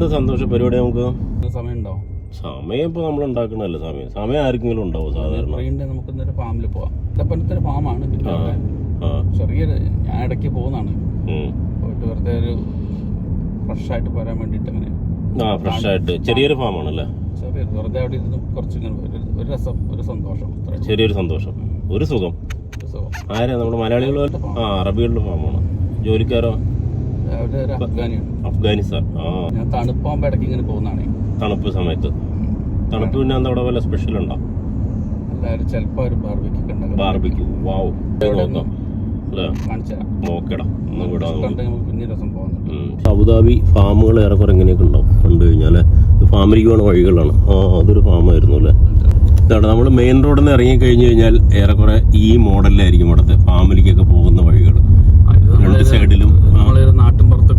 എന്താ സന്തോഷ പരിപാടി നമുക്ക്? സമയം ഉണ്ടാവും. സമയം ഇപ്പോൾ നമ്മൾ ഉണ്ടാക്കണല്ലോ. സമയം ആർക്കെങ്കിലും ഉണ്ടാവും സാധാരണ. നമുക്ക് ഇന്നൊരു ഫാമിൽ പോവാം. ഇതപ്പോഴത്തെ ഒരു ഫാമാണ്. ചെറിയൊരു ഞാൻ ഇടയ്ക്ക് പോകുന്നതാണ്. പോയിട്ട് വെറുതെ ഒരു ഫ്രഷ് ആയിട്ട് പോരാൻ വേണ്ടിയിട്ട് അങ്ങനെ. ഫ്രഷ് ആയിട്ട് ചെറിയൊരു ഫാമാണല്ലേ? ചെറിയൊരു വെറുതെ അവിടെ ഇരുന്ന് കുറച്ചിങ്ങനെ ഒരു രസം, ഒരു സന്തോഷം, ചെറിയൊരു സന്തോഷം, ഒരു സുഖം. ആരാ നമ്മുടെ മലയാളികൾ? അറബികളുടെ ഫാമാണ്. ജോലിക്കാരോ? അഫ്ഗാനിസ്ഥാൻ. ഞാൻ തണുപ്പാകുമ്പോ ഇടയ്ക്ക് ഇങ്ങനെ പോകുന്നതാണ്. തണുപ്പ് സമയത്ത് തണുപ്പ് പിന്നെ എന്താ അവിടെ വല്ല സ്പെഷ്യൽ ഉണ്ടോ? എല്ലാവരും ചിലപ്പോ ഒരു ബാർബിക്യൂ. വാവ്, നോക്കാം അല്ലേ? നോക്കടാ അബുദാബി ഫാമുകൾ ഏറെക്കുറെ എങ്ങനെയൊക്കെ ഉണ്ടാവും കണ്ടു കഴിഞ്ഞാൽ. ഫാമിലേക്ക് പോകുന്ന വഴികളാണ്. അതൊരു ഫാമായിരുന്നു അല്ലേ? ഇതാണ് നമ്മൾ മെയിൻ റോഡിൽ നിന്ന് ഇറങ്ങി കഴിഞ്ഞ് കഴിഞ്ഞാൽ ഏറെക്കുറെ ഈ മോഡലിലായിരിക്കും ഇവിടുത്തെ ഫാമിലേക്കൊക്കെ പോകുന്ന വഴികൾ. രണ്ട് സൈഡിലും നാട്ടിൻപുറത്ത്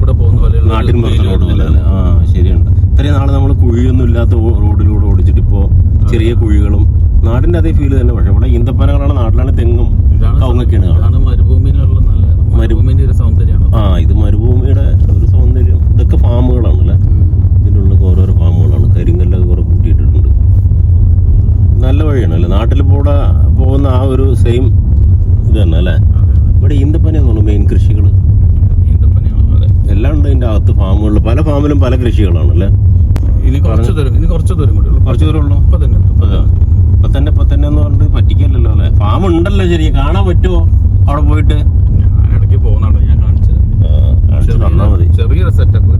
റോഡ് പോലെ അല്ലേ? ശരിയുണ്ട്. ഇത്രയും നാളെ നമ്മൾ കുഴിയൊന്നും ഇല്ലാത്ത റോഡിലൂടെ ഓടിച്ചിട്ട് ഇപ്പോൾ ചെറിയ കുഴികളും നാടിന്റെ അതേ ഫീല് തന്നെ. പക്ഷെ ഇവിടെ ഈന്തപ്പനകളാണ്, നാട്ടിലാണ് തെങ്ങും കവുങ്ങൊക്കെയാണ്. മരുഭൂമിന്റെ ഒരു സൗന്ദര്യമാണ്. ഇത് മരുഭൂമിയുടെ ഒരു സൗന്ദര്യം. ഇതൊക്കെ ഫാമുകളാണല്ലേ? ഇതിനുള്ള ഓരോരോ ഫാമുകളാണ്. കരിങ്കല്ലൊക്കെ കുറെ കൂട്ടിയിട്ടിട്ടുണ്ട്. നല്ല വഴിയാണ് അല്ലേ? നാട്ടിൽ കൂടെ പോകുന്ന ആ ഒരു സെയിം ഇത് തന്നെ അല്ലേ? ഇവിടെ ഈന്തപ്പനയാണ് മെയിൻ കൃഷികൾ. എല്ലാം ഉണ്ട് ഇതിന്റെ അകത്ത്. ഫാമുകളിൽ പല ഫാമിലും പല കൃഷികളാണ് അല്ലേ? കുറച്ച് ദൂരം ഉള്ളൂ. ഇപ്പൊ തന്നെ എന്ന് പറഞ്ഞിട്ട് പറ്റിക്കല്ലോ അല്ലേ? ഫാം ഉണ്ടല്ലോ ശരി. കാണാൻ പറ്റുമോ അവിടെ പോയിട്ട്? ഇടയ്ക്ക് പോകുന്നുണ്ടോ? ഞാൻ തന്നാ മതി. ചെറിയൊരു സെറ്റപ്പ്,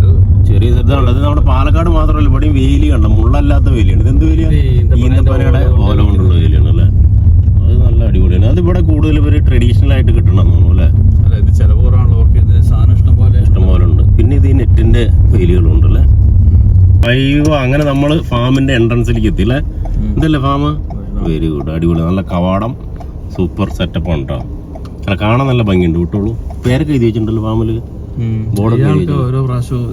ചെറിയ സെറ്റാണ്. അത് നമ്മുടെ പാലക്കാട് മാത്രമല്ല, ഇവിടെയും വേലി കണ്ട മുള്ളല്ലാത്ത വേലിയാണ്. ഇതെന്ത് വേലിയാണ്? ഈന്തപ്പനയുടെ ഓല കൊണ്ടുള്ള വേലിയാണ് അല്ലേ? അത് നല്ല അടിപൊളിയാണ്. അത് ഇവിടെ കൂടുതൽ ഇവര് ട്രഡീഷണൽ ആയിട്ട് കിട്ടണം തോന്നുന്നു അല്ലേ? ഇത് ചെലവ് കുറവാണല്ലോ, സാധനം ഇഷ്ടംപോലെ ഉണ്ട്. പിന്നെ ഇത് ഈ നെറ്റിന്റെ വേലികളും ഉണ്ടല്ലേ? അയ്യോ, അങ്ങനെ നമ്മള് ഫാമിന്റെ എൻട്രൻസിലേക്ക് എത്തി അല്ലേ? ഇതല്ലേ ഫാം? വെരി ഗുഡ്, അടിപൊളി. നല്ല കവാടം, സൂപ്പർ സെറ്റപ്പ് ഉണ്ടോ? അല്ല, കാണാൻ നല്ല ഭംഗിയുണ്ട്. വിട്ടോളൂ. പേരൊക്കെ എഴുതി വെച്ചിട്ടുണ്ടല്ലോ ഫാമില്. ഓരോ പ്രാവശ്യവും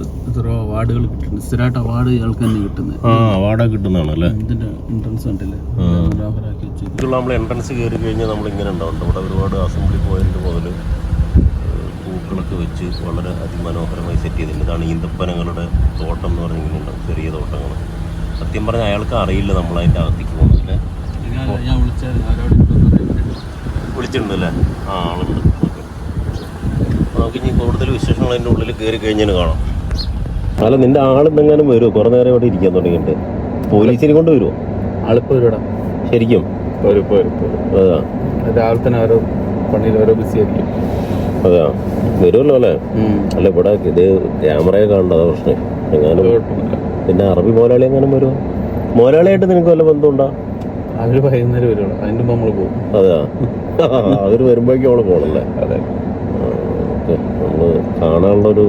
അവാർഡുകൾ കിട്ടുന്നുണ്ട്. സ്ഥിരമായിട്ട് അവാർഡ് ഇയാൾക്ക് തന്നെ കിട്ടുന്നത്. അവാർഡൊക്കെ കിട്ടുന്നതാണല്ലേ? എൻട്രൻസ് ഉണ്ടല്ലേ? നമ്മൾ എൻട്രൻസ് കയറി കഴിഞ്ഞാൽ നമ്മൾ ഇങ്ങനെ ഉണ്ടാവും. ഇവിടെ ഒരുപാട് അസംബ്ലി പോയിന്റ് മുതൽ പൂക്കളൊക്കെ വെച്ച് വളരെ അതിമനോഹരമായി സെറ്റ് ചെയ്തിട്ടുണ്ട്. ഇതാണ് ഈന്തപ്പനങ്ങളുടെ തോട്ടം എന്ന് പറഞ്ഞാൽ ഇങ്ങനെ ഉണ്ടാവും, ചെറിയ തോട്ടങ്ങൾ. സത്യം പറഞ്ഞാൽ അയാൾക്ക് അറിയില്ല നമ്മളതിൻ്റെ അകത്തേക്ക് പോകുന്നില്ലേ? വിളിച്ചിട്ടുണ്ടല്ലേ? ആളുണ്ട്. നമുക്ക് ഇനി കൂടുതൽ വിശേഷങ്ങൾ അതിൻ്റെ ഉള്ളിൽ കയറി കഴിഞ്ഞാൽ കാണാം. അല്ല, നിന്റെ ആളെന്തെങ്കിലും വരുമോ? കുറേ നേരം ഇവിടെ ഇരിക്കാൻ തുടങ്ങിയിട്ട് പോലീസിനെ കൊണ്ട് വരുമോ? ആളിപ്പോൾ വരുവാ ശരിക്കും? അതാ, രാവിലെ തന്നെ ഓരോ പണിയിൽ ഓരോ ബിസി ആയിരിക്കും. അതാ, വരുമല്ലോ അല്ലേ? അല്ല, ഇവിടെ ഇത് ക്യാമറയെ കാണണ്ട, അതാ പ്രശ്നം. എങ്ങാനും പിന്നെ അറബി മോലാളി എങ്ങാനും വരുമോ? മോലാളിയായിട്ട് നിനക്ക് വല്ല ബന്ധമുണ്ടോ? അവര് വൈകുന്നേരം വരുള്ളൂ, അതിൻ്റെ മുമ്പ് നമ്മള് പോകും. അതാ, അവര് വരുമ്പോഴേക്കും അവള് പോകണല്ലേ? അതെ, നമ്മള് കാണാനുള്ളൊരു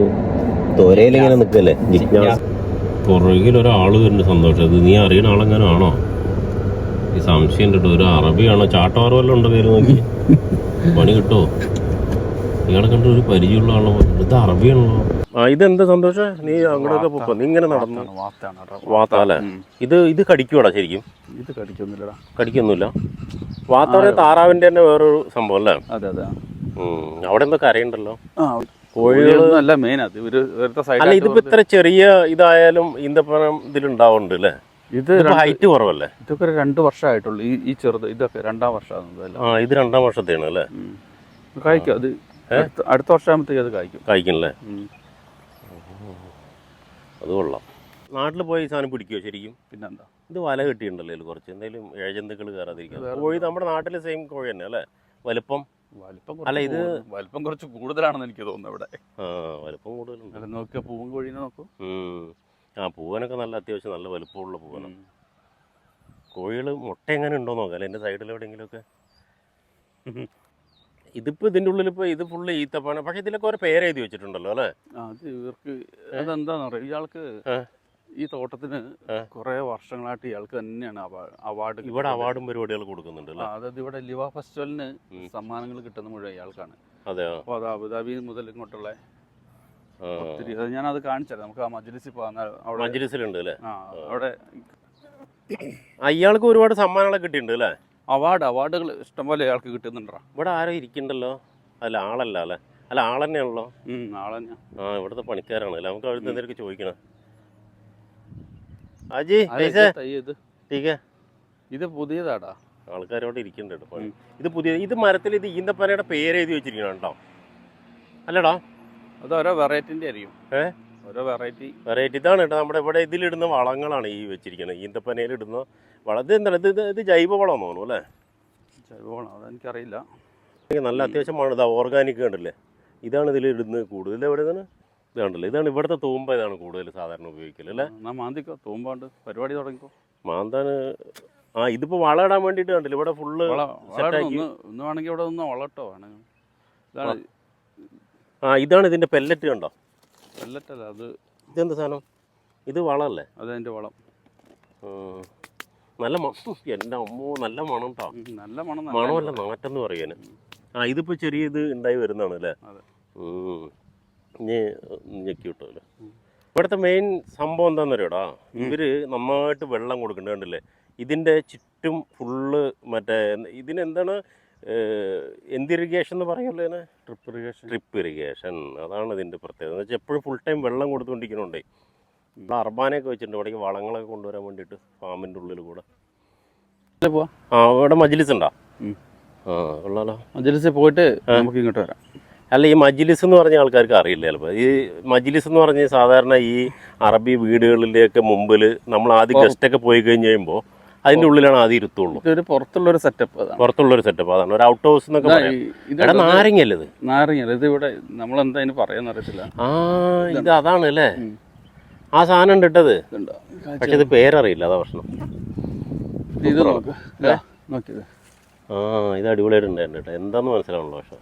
തോരയിലിങ്ങനെ നിൽക്കല്ലേ? പുറകിൽ ഒരാള് വരുന്നുണ്ട്. സന്തോഷം. ഇത് നീ അറിയുന്ന ആളെങ്ങാനും ആണോ? ഈ സംശയം കേട്ടോ. ഒരു അറബിയാണോ? ചാട്ടവാറ് വല്ലതും ഉണ്ടോ? പേര് നോക്കി പണി കിട്ടുമോ? ഇയാളെ കണ്ട ഒരു പരിചയമുള്ള ആളോ? ഇത് അറബിയാണല്ലോ. ഇതെന്താ സന്തോഷം? നീ അങ്ങോട്ടൊക്കെ പോക്കോ? നീ ഇങ്ങനെ നടന്നു വാത്താല്ലേ? ഇത് കടിക്കുവാടാ ശരിക്കും? ഇത് കടിക്കൊന്നുമില്ലടാ. കടിക്കൊന്നുമില്ല. വാത്ത താറാവിന്റെ തന്നെ വേറൊരു സംഭവം അല്ലേ? അതെ അതെ. അവിടെ എന്തോ കരയുണ്ടല്ലോ. കോഴികളൊന്നും മെയിൻ. അല്ല, ഇതിപ്പോ ഇത്ര ചെറിയ ഇതായാലും ഈന്തപ്പനം ഇതിലുണ്ടാവുന്നുണ്ട് അല്ലേ? ഇത് ഹൈറ്റ് കുറവല്ലേ? ഇതൊക്കെ 2 വർഷമായിട്ടുള്ളൂ. ഈ ചെറുത് ഇതൊക്കെ 2ാം വർഷമാണ്. ഇത് 2ാം വർഷത്തെയാണ് അല്ലേ? കായ്ക്കും. അത് അടുത്ത വർഷമാകുമ്പോഴത്തേക്ക് അത് കായ്ക്കണല്ലേ? അത് കൊള്ളാം. നാട്ടിൽ പോയി ഈ സാധനം പിടിക്കുമോ ശരിക്കും? പിന്നെന്താ, ഇത് വല കെട്ടിയിട്ടുണ്ടല്ലോ ഇതിൽ കുറച്ച്, എന്തെങ്കിലും ഏജന്തുക്കൾ കയറാതിരിക്കും. കോഴി നമ്മുടെ നാട്ടിലെ സെയിം കോഴി തന്നെ അല്ലേ? വലിപ്പം അല്ല, ഇത് വലിപ്പം കുറച്ച് കൂടുതലാണെന്ന് എനിക്ക് തോന്നുന്നു ഇവിടെ. വലിപ്പം കൂടുതലുണ്ട്. നോക്കിയാ പൂവൻ കോഴീനെ നോക്കൂ. പൂവനൊക്കെ നല്ല അത്യാവശ്യം നല്ല വലുപ്പമുള്ള പൂവനാണ്. കോഴികൾ മുട്ട എങ്ങനെ ഉണ്ടോ നോക്കാം അല്ലെ? എൻ്റെ സൈഡിൽ എവിടെയെങ്കിലുമൊക്കെ. ഇതിപ്പോ ഇതിന്റെ ഉള്ളിൽ ഇപ്പൊ ഇത് ഫുള്ള് ഈത്തപ്പന. പക്ഷെ ഇതിലൊക്കെ ഒരു പേര് എഴുതി വെച്ചിട്ടുണ്ടല്ലോ അല്ലേ? അത് ഇവർക്ക് അതെന്താന്ന് പറയാ, ഇയാൾക്ക് ഈ തോട്ടത്തിന് കുറെ വർഷങ്ങളായിട്ട് ഇയാൾക്ക് തന്നെയാണ് അവാർഡ്. ഇവിടെ അവാർഡും പരിപാടികൾ കൊടുക്കുന്നുണ്ട്. അതായത് ഇവിടെ ലിവ ഫെസ്റ്റിവലിന് സമ്മാനങ്ങൾ കിട്ടുന്ന മുഴുവൻ ഇയാൾക്കാണ്. അതെ. അപ്പോൾ അത് അബുദാബി മുതൽ ഇങ്ങോട്ടുള്ള ഒത്തിരി, ഞാനത് കാണിച്ചത്. നമുക്ക് ആ മജ്ലിസിൽ പോകാൻ. അവിടെ മജ്ലിസിലുണ്ട് അല്ലേ? അവിടെ അയാൾക്ക് ഒരുപാട് സമ്മാനങ്ങളൊക്കെ കിട്ടിയിട്ടുണ്ട് അല്ലേ? അവാർഡുകൾ ഇഷ്ടംപോലെ അയാൾക്ക് കിട്ടുന്നുണ്ടോ? ഇവിടെ ആരോ ഇരിക്കണ്ടല്ലോ. അല്ല, ആളല്ല അല്ലേ? അല്ല, ആളെന്നെയാണല്ലോ. ആളെന്നെ. ഇവിടുത്തെ പണിക്കാരാണ് അല്ലേ? നമുക്ക് അവിടുത്തെ എന്തെങ്കിലും ചോദിക്കണം. അജി ഇത് പുതിയതാടാ, ആൾക്കാരോട് ഇരിക്കുന്നുണ്ട് പണി. ഇത് പുതിയ, ഇത് മരത്തിൽ ഇത് ഈന്തപ്പനയുടെ പേര് എഴുതി വെച്ചിരിക്കണം കേട്ടോ, അല്ലടാ? അത് ഓരോ വെറൈറ്റിന്റെ ആയിരിക്കും. ഓരോ വെറൈറ്റി ഇതാണ് കേട്ടോ. നമ്മുടെ ഇവിടെ ഇതിലിടുന്ന വളങ്ങളാണ് ഈ വെച്ചിരിക്കുന്നത്, ഈന്തപ്പനയിൽ ഇടുന്ന വളം. ഇത് എന്താണ് ഇത് ജൈവ വളം തോന്നുന്നു അല്ലേ? ജൈവവളം അതെനിക്കറിയില്ല. നല്ല അത്യാവശ്യമാണ്. ഇതാ ഓർഗാനിക് കണ്ടില്ലേ, ഇതാണ് ഇതിൽ ഇടുന്നത് കൂടുതൽ. എവിടെ നിന്നാണ് ഇത് കണ്ടല്ലേ, ഇതാണ് ഇവിടുത്തെ തൂമ്പ, ഇതാണ് കൂടുതൽ സാധാരണ ഉപയോഗിക്കല് അല്ലേ? മാന്തിക്കോ, തൂമ്പാണ്ട് പരിപാടി തുടങ്ങിക്കോ. മാന്താന് ഇതിപ്പോ വളം ഇടാൻ വേണ്ടിട്ട് കണ്ടില്ല, ഇവിടെ ഫുള്ള് ഒന്ന് വേണമെങ്കിൽ ഇവിടെ ഒന്ന് വളട്ടോ വേണമെങ്കിൽ. ഇതാണ് ഇതിന്റെ പെല്ലറ്റ് കണ്ടോ? പെല്ലറ്റല്ല, അത് ഇതെന്ത് സാധനം? ഇത് വളമല്ലേ? അതെന്റെ വളം. നല്ല എൻ്റെ അമ്മോ നല്ല മണം കേട്ടോ. നല്ല മണം, മണമല്ല നാറ്റെന്ന് പറയാന്. ഇതിപ്പോ ചെറിയ ഇത് ഉണ്ടായി വരുന്നതാണ് അല്ലേ? ഞെക്കി കിട്ടുമല്ലോ. ഇവിടുത്തെ മെയിൻ സംഭവം എന്താണെന്ന് അറിയോടാ, ഇവര് നന്നായിട്ട് വെള്ളം കൊടുക്കുന്നുണ്ട് കണ്ടില്ലേ? ഇതിന്റെ ചുറ്റും ഫുള്ള് മറ്റേ ഇതിനെന്താണ് ഇറിഗേഷൻ എന്ന് പറയുമല്ലോ ഇതിനെ? Trip irrigation. അതാണ് ഇതിന്റെ പ്രത്യേകത എന്ന് വെച്ചാൽ എപ്പോഴും ഫുൾ ടൈം വെള്ളം കൊടുത്തുകൊണ്ടിരിക്കണോണ്ടേ. ഇവിടെ അർബാനൊക്കെ വെച്ചിട്ടുണ്ട് ഇവിടേക്ക് വളങ്ങളൊക്കെ കൊണ്ടുവരാൻ വേണ്ടിയിട്ട് ഫാമിൻ്റെ ഉള്ളിൽ കൂടെ. ഇവിടെ മജ്ലിസ് ഉണ്ടോ? ഉള്ളല്ലോ. മജ്ലിസിൽ പോയിട്ട് നമുക്ക് ഇങ്ങോട്ട് വരാം. അല്ല, ഈ മജ്ലിസ് എന്ന് പറഞ്ഞ ആൾക്കാർക്ക് അറിയില്ല ചിലപ്പോൾ. ഈ മജ്ലിസ് എന്ന് പറഞ്ഞാൽ സാധാരണ ഈ അറബി വീടുകളിലേക്ക് മുമ്പിൽ നമ്മൾ ആദ്യം ഗസ്റ്റൊക്കെ പോയി കഴിഞ്ഞ് കഴിയുമ്പോൾ അതിന്റെ ഉള്ളിലാണ് ആദ്യം ഇരുത്തുള്ളൂ. ഇതൊരു പുറത്തുള്ളൊരു സെറ്റപ്പ്, അതാണ് ഒരു ഔട്ട് ഹൗസ് എന്നൊക്കെ പറയാം. നാരങ്ങല്ലേ ഇത്? നാരങ്ങ ഇത് ഇവിടെ നമ്മളെന്താ അതിന് പറയാന്ന് അറിയത്തില്ല. ഇത് അതാണ് അല്ലേ? ആ സാധനം ഉണ്ട് ഇട്ടത്, പക്ഷെ ഇത് പേരറിയില്ല, അതാ പ്രശ്നം. ഇത് നോക്ക്, നോക്കിയത്. ഇത് അടിപൊളിയായിട്ടുണ്ടായിരുന്നു കേട്ടോ, എന്താന്ന് മനസ്സിലാവണല്ലോ. പക്ഷെ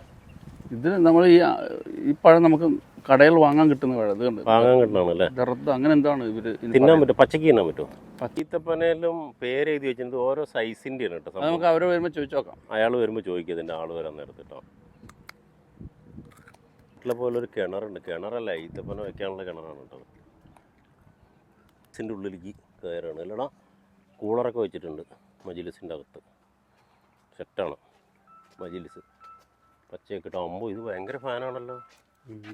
ഇത് നമ്മൾ ഈ പഴം നമുക്ക് കടയിൽ വാങ്ങാൻ കിട്ടുന്ന പഴം, ഇത് കണ്ട് വാങ്ങാൻ കിട്ടണല്ലേ? അങ്ങനെ എന്താണ് ഇവര് തിന്നാൻ പറ്റും, പച്ചക്ക് തിന്നാൻ പറ്റും. ഈത്തപ്പനയിലും പേര് എഴുതി വെച്ചിട്ട് ഓരോ സൈസിന്റെ ആണ് കേട്ടോ. നമുക്ക് അവരെ വരുമ്പോൾ ചോദിച്ചു നോക്കാം. അയാൾ വരുമ്പോൾ ചോദിക്കുക, ഇതിന്റെ ആള് വരാൻ നേരത്ത് കേട്ടോ. വീട്ടിലെ പോലെ ഒരു കിണറുണ്ട്, കിണറല്ല ഈത്തപ്പന വെക്കാനുള്ള കിണറാണ് കേട്ടോ. മജ്ലിസിൻ്റെ ഉള്ളിലേക്ക് കയറാണ് അല്ലടാ. കൂളറൊക്കെ വെച്ചിട്ടുണ്ട് മജ്ലിസിൻ്റെ അകത്ത്, സെറ്റാണ് മജ്ലിസ്. പച്ചയൊക്കെ ഇട്ടോ. അമ്പോ ഇത് ഭയങ്കര ഫാനാണല്ലോ.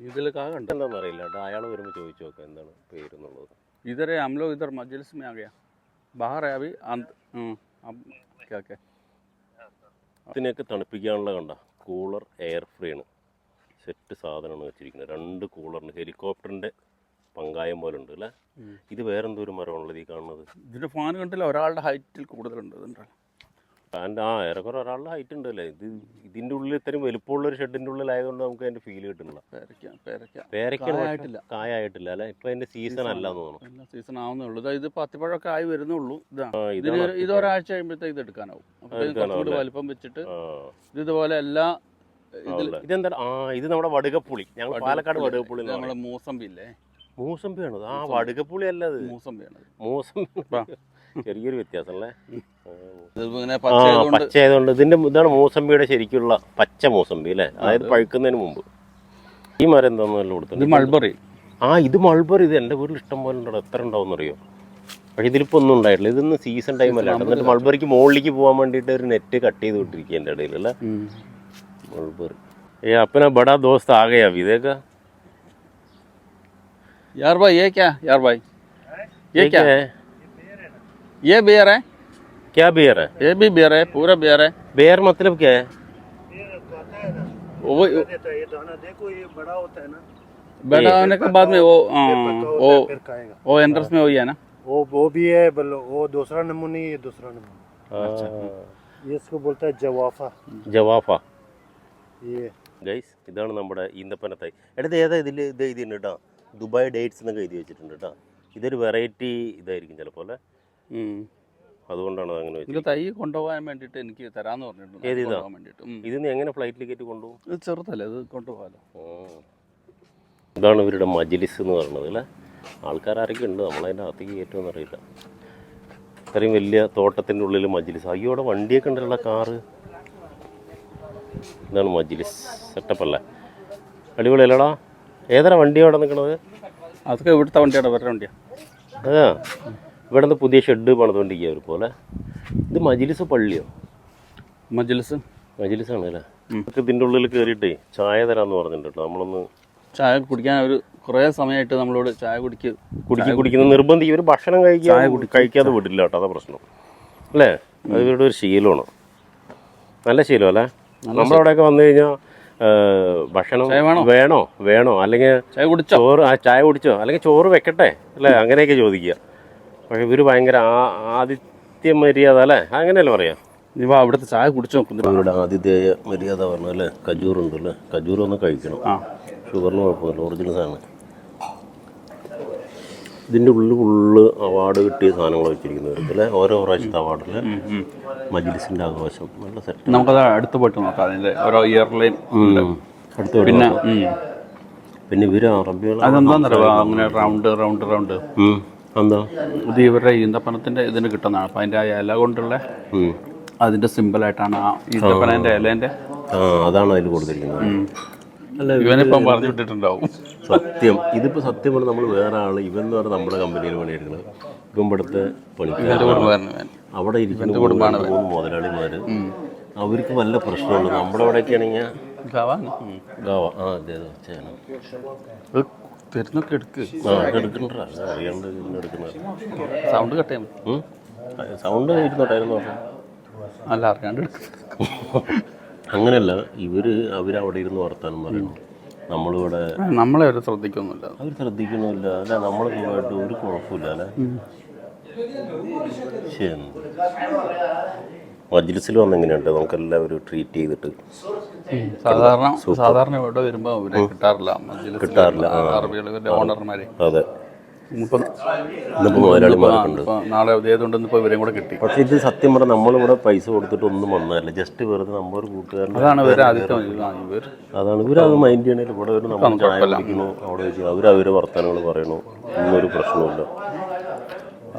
ഇതിൽ കാകണ്ട എന്താണെന്ന് അറിയില്ല കേട്ടോ, അയാൾ വരുമ്പോൾ ചോദിച്ചു നോക്കാം എന്താണ് പേരെന്നുള്ളത്. इधर है हम लोग, इधर मजलिस में आ गया, बाहर है अभी अब क्या क्या ഇതിനെയൊക്കെ തണുപ്പിക്കാനുള്ള കണ്ട കൂളർ എയർ ഫ്രീ ആണ്, സെറ്റ് സാധനമാണ് വെച്ചിരിക്കുന്നത്. 2 കൂളറിന് ഹെലികോപ്റ്ററിൻ്റെ പങ്കായം പോലെ ഉണ്ട് അല്ലേ? ഇത് വേറെന്തോ ഒരു മരമാണുള്ളത് ഈ കാണുന്നത്. ഇതിൻ്റെ ഫാൻ കണ്ടില്ല, ഒരാളുടെ ഹൈറ്റിൽ കൂടുതലുണ്ട്. ഫാൻ്റെ ഏറെക്കുറെ ഒരാളുടെ ഹൈറ്റ് ഉണ്ട് അല്ലേ? ഇതിൻ്റെ ഉള്ളിൽ ഇത്രയും വലുപ്പമുള്ളൊരു ഷെഡിൻ്റെ ഉള്ളിലായതുകൊണ്ട് നമുക്ക് അതിൻ്റെ ഫീൽ കിട്ടുന്നില്ല. പേരയ്ക്കായിട്ടില്ല, കായായിട്ടില്ല അല്ലേ? ഇപ്പം അതിൻ്റെ സീസൺ അല്ല എന്ന് തോന്നുന്നു. സീസൺ ആവുന്നേ ഉള്ളൂ. ഇത് പത്തിപ്പഴമൊക്കെ ആയി വരുന്നുള്ളൂ. ഇത് ഒരാഴ്ച കഴിയുമ്പോഴത്തേക്ക് ഇത് എടുക്കാനാവും. കുറച്ചുകൂടി വലിപ്പം വെച്ചിട്ട് ഇതുപോലെ എല്ലാ ഇതെന്താ? ഇത് നമ്മുടെ വടുകപ്പുളി. ഞങ്ങൾ പാലക്കാട് വടുകപ്പുളി. നമ്മുടെ മൂസമ്പി ഇല്ലേ? മൂസമ്പിയാണ്. വടുകപ്പുളി അല്ല, അത് മൂസമ്പിയാണ്. മൂസമ്പി ചെറിയൊരു വ്യത്യാസം അല്ലേ? പച്ച ആയതുകൊണ്ട് ഇതാണ് മൂസമ്പിയുടെ ശരിക്കുള്ള പച്ച മൂസമ്പി അല്ലേ? അതായത് പഴുക്കുന്നതിന് മുമ്പ്. ഈ മരം എന്താണെന്നല്ല കൊടുത്തത്? മൾബറി. ഇത് മൾബറി. ഇത് എൻ്റെ വീട്ടിൽ ഇഷ്ടം പോലെ ഉണ്ടോ, എത്ര ഉണ്ടാവും അറിയോ? പക്ഷെ ഇതിലിപ്പോൾ ഒന്നും ഉണ്ടായിട്ടില്ല. ഇതൊന്നും സീസൺ ടൈം അല്ല. എന്നിട്ട് മൾബറിക്ക് മുകളിലേക്ക് പോകാൻ വേണ്ടിയിട്ട് ഒരു നെറ്റ് കട്ട് ചെയ്ത് വിട്ടിരിക്കുക എൻ്റെ ഇടയിൽ അല്ലേ? മൾബറി. अपना बड़ा दोस्त आ गया अभी देखा यार भाई। ये क्या यार भाई, ये क्या है? ये बियर है। क्या बियर है? ये भी बियर है, पूरा बियर है। बियर मतलब क्या है? वो ये दाना देखो, ये बड़ा होता है ना, बड़ा होने के बाद में वो एंट्रेंस में वही है ना, वो भी है। वो दूसरा नमूना, ये दूसरा नमूना। ये इसको बोलता है जवाफा। जवाफा ये ഗൈസ്, ഇതാണ് നമ്മുടെ ഈന്തപ്പന തൈ. എടുത്ത് ഏതാ ഇതിൽ ഇത് എഴുതിയിട്ടുണ്ട് കേട്ടോ, ദുബായ് ഡേറ്റ്സ് എന്നൊക്കെ എഴുതി വെച്ചിട്ടുണ്ട് കേട്ടോ. ഇതൊരു വെറൈറ്റി ഇതായിരിക്കും ചിലപ്പോൾ അല്ലേ? അതുകൊണ്ടാണ് അങ്ങനെ വെച്ചത്. തൈ കൊണ്ടുപോകാൻ വേണ്ടിയിട്ട് എനിക്ക് തരാമെന്ന് പറഞ്ഞിട്ടുണ്ട്. ഇതിന് എങ്ങനെ ഫ്ലൈറ്റ് ടിക്കറ്റ് കൊണ്ടുപോകും? ഇത് ചെറുതല്ലേ, ഇത് കൊണ്ടുപോകാമല്ലോ. ഇതാണ് ഇവരുടെ മജ്ലിസ് എന്ന് പറയുന്നത് അല്ലേ? ആൾക്കാരൊക്കെ ഉണ്ട്, നമ്മളതിൻ്റെ അകത്തേക്ക് കയറ്റുമെന്ന് അറിയില്ല. ഇത്രയും വലിയ തോട്ടത്തിൻ്റെ ഉള്ളിൽ മജ്ലിസ്. അയ്യോ, അവിടെ വണ്ടിയൊക്കെ ഉണ്ടല്ലോ, കാറ്. ഇതാണ് മജ്ലിസ്, സെറ്റപ്പ് അല്ലേ? അടിപൊളിയല്ലടാ. ഏതാ വണ്ടി അവിടെ നിൽക്കണത്? അതൊക്കെ ഇവിടുത്തെ വണ്ടിയാണ്, വേറെ വണ്ടിയാണ്. അതാ ഇവിടെ നിന്ന് പുതിയ ഷെഡ് പണിതുകൊണ്ടിരിക്കുക അവർ പോലെ. ഇത് മജ്ലിസ് പള്ളിയോ? മജ്ലിസാണ് അല്ലേ? നമുക്ക് ഇതിൻ്റെ ഉള്ളിൽ കയറിയിട്ടേ ചായ തരാമെന്ന് പറഞ്ഞിട്ടുണ്ട് കേട്ടോ. നമ്മളൊന്ന് ചായ കുടിക്കാൻ ഒരു കുറേ സമയമായിട്ട് നമ്മളോട് ചായ കുടിക്കുന്ന നിർബന്ധം. ഇവർ ഭക്ഷണം കഴിക്കാതെ വിടില്ല കേട്ടോ, അതാ പ്രശ്നം അല്ലേ. അത് ഇവരുടെ ഒരു ശീലമാണ്, നല്ല ശീലം അല്ലേ. നമ്മളവിടെയൊക്കെ വന്നു കഴിഞ്ഞാൽ ഭക്ഷണം വേണോ അല്ലെങ്കിൽ ചായ കുടിച്ചോ അല്ലെങ്കിൽ ചോറ് വെക്കട്ടെ അല്ലേ, അങ്ങനെയൊക്കെ ചോദിക്കുക. പക്ഷെ ഇവർ ഭയങ്കര ആതിഥ്യ മര്യാദ അല്ലേ, അങ്ങനെയല്ലേ പറയാം. ഇവ അവിടുത്തെ ചായ കുടിച്ചു നോക്കുന്നു. ഇവരുടെ ആതിഥേയ മര്യാദ പറഞ്ഞു അല്ലേ. കജൂറുണ്ട് അല്ലേ, കജൂർ ഒന്ന് കഴിക്കണം. ഷുഗറിന് കുഴപ്പമില്ല, ഒറിജിനൽ സാധനം. ഇതിൻ്റെ ഉള്ളിൽ ഫുള്ള് അവാർഡ് കിട്ടിയ സാധനങ്ങൾ വെച്ചിരിക്കുന്നത് അല്ലേ, ഓരോ പ്രാവശ്യത്തെ അവാർഡിൽ. മജ്ലിസിൻ്റെ ആഘോഷം നല്ല സെറ്റ്. നമുക്കത് അടുത്ത് പോയിട്ട് നോക്കാം, അതിൻ്റെ ഓരോ ഇയർലൈൻ അടുത്ത്. പിന്നെ ഇവർ അറബികൾ അതെന്താന്നറിയാം, അങ്ങനെ റൗണ്ട് എന്താ ഇത് ഇവരുടെ ഈന്തപ്പനത്തിൻ്റെ ഇതിന് കിട്ടുന്നതാണ്. അപ്പം അതിൻ്റെ ആ ഇല കൊണ്ടുള്ള അതിൻ്റെ സിമ്പിളായിട്ടാണ് ആ ഈന്തപ്പനൻ്റെ ഇലേൻ്റെ അതാണ് അതിൽ കൊടുത്തിരിക്കുന്നത്. അല്ല ഇവനിപ്പം പറഞ്ഞു വിട്ടിട്ടുണ്ടാവും. സത്യം, ഇതിപ്പോൾ സത്യമാണ്. നമ്മൾ വേറെ ആൾ ഇവൻ എന്ന് പറഞ്ഞാൽ നമ്മുടെ കമ്പനിയിൽ പണിയെടുക്കുന്നത്. ഇപ്പം ഇവിടുത്തെ അവിടെ ഇരിക്കുന്ന 3 മുതലാളിമാർ, അവർക്ക് വല്ല പ്രശ്നമുണ്ട്. നമ്മുടെ അവിടെയൊക്കെ ആണെങ്കിൽ സൗണ്ട് കട്ട് ചെയ്യാൻ സൗണ്ട് ഇരുന്നോട്ടായിരുന്നു. അല്ല അറിയാണ്ട് അങ്ങനെയല്ല, അവരവിടെ ഇരുന്ന് വർത്താനം പറയുന്നു. നമ്മളിവിടെ നമ്മളെ അവർ ശ്രദ്ധിക്കൊന്നുമില്ല, അവർ ശ്രദ്ധിക്കണമില്ല അല്ല. നമ്മൾ പോയിട്ട് ഒരു കുഴപ്പമില്ല അല്ലേ. ശരി, മജ്ലിസിൽ വന്നെങ്ങനെയുണ്ട് നമുക്കെല്ലാവരും ട്രീറ്റ് ചെയ്തിട്ട്? സാധാരണ ഇവിടെ വരുമ്പോൾ അവരെ കിട്ടാറില്ല അറബികളുടെ ഓണർമാരെ. അതെ, നാളെ ഉദയതുണ്ടെന്ന് ഇപ്പോൾ ഇവരെയും കൂടെ കിട്ടി. പക്ഷെ ഇത് സത്യം പറഞ്ഞാൽ നമ്മളിവിടെ പൈസ കൊടുത്തിട്ട് ഒന്നും വന്നതല്ല, ജസ്റ്റ് വെറുതെ നമ്മളൊരു കൂട്ടുകാരൻ. അതാണ് ഇവരത് മൈൻഡ് ചെയ്യണേൽ ഇവിടെ വരും, നമ്മൾ ചായ കുടിക്കുന്നു, അവിടെ വെച്ച് അവരവരെ വർത്തമാനങ്ങൾ പറയണു, ഒന്നൊരു പ്രശ്നമില്ല.